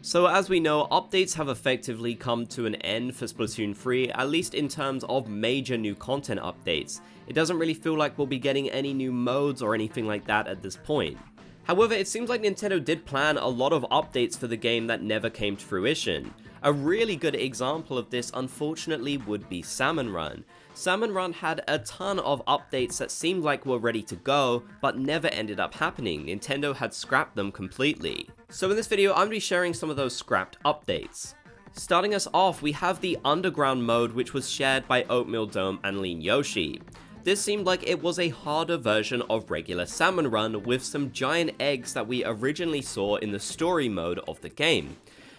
So as we know, updates have effectively come to an end for Splatoon 3, at least in terms of major new content updates. It doesn't really feel like we'll be getting any new modes or anything like that at this point. However, it seems like Nintendo did plan a lot of updates for the game that never came to fruition. A really good example of this, unfortunately, would be Salmon Run. Salmon Run had a ton of updates that seemed like were ready to go, but never ended up happening. Nintendo had scrapped them completely. So in this video, I'm going to be sharing some of those scrapped updates. Starting us off, we have the Underground mode, which was shared by Oatmeal Dome and Lean Yoshi. This seemed like it was a harder version of regular Salmon Run with some giant eggs that we originally saw in the story mode of the game.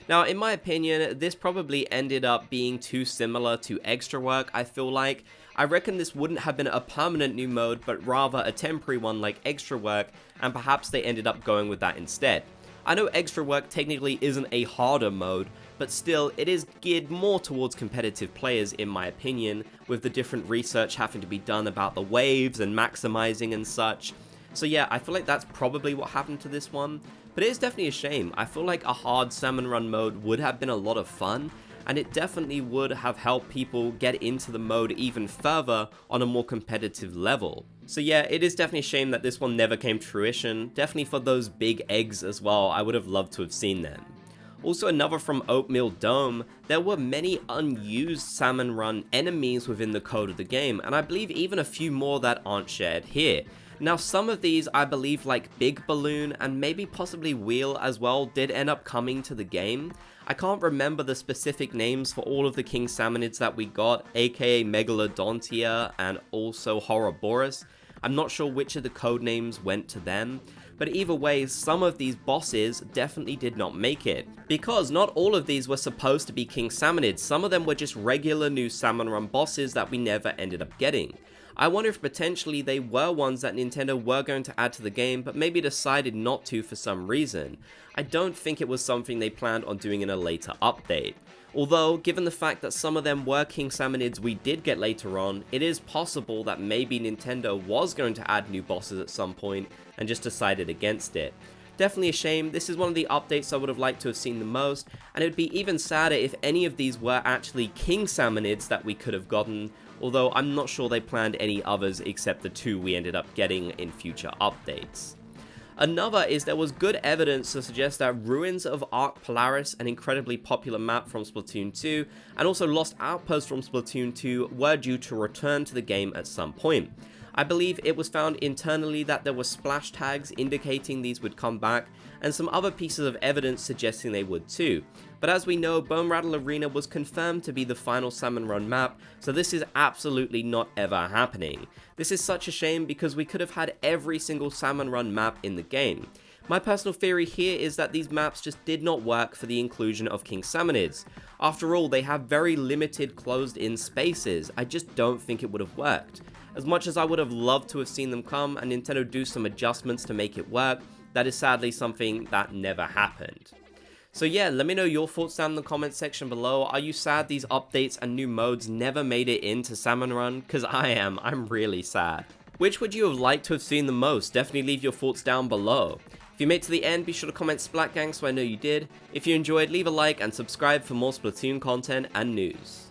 Now, in my opinion, this probably ended up being too similar to Extra Work, I feel like. I reckon this wouldn't have been a permanent new mode, but rather a temporary one like Extra Work, and perhaps they ended up going with that instead. I know Extra Work technically isn't a harder mode, but still, it is geared more towards competitive players in my opinion, with the different research having to be done about the waves and maximizing and such. So yeah, I feel like that's probably what happened to this one, but it is definitely a shame. I feel like a hard Salmon Run mode would have been a lot of fun, and it definitely would have helped people get into the mode even further on a more competitive level. So yeah, it is definitely a shame that this one never came to fruition. Definitely for those big eggs as well, I would have loved to have seen them. Also another from Oatmeal Dome, there were many unused Salmon Run enemies within the code of the game, and I believe even a few more that aren't shared here. Now some of these, I believe like Big Balloon and maybe possibly Wheel as well, did end up coming to the game. I can't remember the specific names for all of the King Salmonids that we got, aka Megalodontia and also Horroboros. I'm not sure which of the code names went to them, but either way, some of these bosses definitely did not make it, because not all of these were supposed to be King Salmonids. Some of them were just regular new Salmon Run bosses that we never ended up getting. I wonder if potentially they were ones that Nintendo were going to add to the game, but maybe decided not to for some reason. I don't think it was something they planned on doing in a later update. Although, given the fact that some of them were King Salmonids we did get later on, it is possible that maybe Nintendo was going to add new bosses at some point and just decided against it. Definitely a shame. This is one of the updates I would have liked to have seen the most, and it would be even sadder if any of these were actually King Salmonids that we could have gotten, although I'm not sure they planned any others except the two we ended up getting in future updates. Another is there was good evidence to suggest that Ruins of Arc Polaris, an incredibly popular map from Splatoon 2, and also Lost Outpost from Splatoon 2 were due to return to the game at some point. I believe it was found internally that there were splash tags indicating these would come back, and some other pieces of evidence suggesting they would too. But as we know, Bone Rattle Arena was confirmed to be the final Salmon Run map, so this is absolutely not ever happening. This is such a shame because we could have had every single Salmon Run map in the game. My personal theory here is that these maps just did not work for the inclusion of King Salmonids. After all, they have very limited closed-in spaces. I just don't think it would have worked. As much as I would have loved to have seen them come and Nintendo do some adjustments to make it work, that is sadly something that never happened. So yeah, let me know your thoughts down in the comments section below. Are you sad these updates and new modes never made it into Salmon Run? Because I'm really sad. Which would you have liked to have seen the most? Definitely leave your thoughts down below. If you made it to the end, be sure to comment Splat Gang so I know you did. If you enjoyed, leave a like and subscribe for more Splatoon content and news.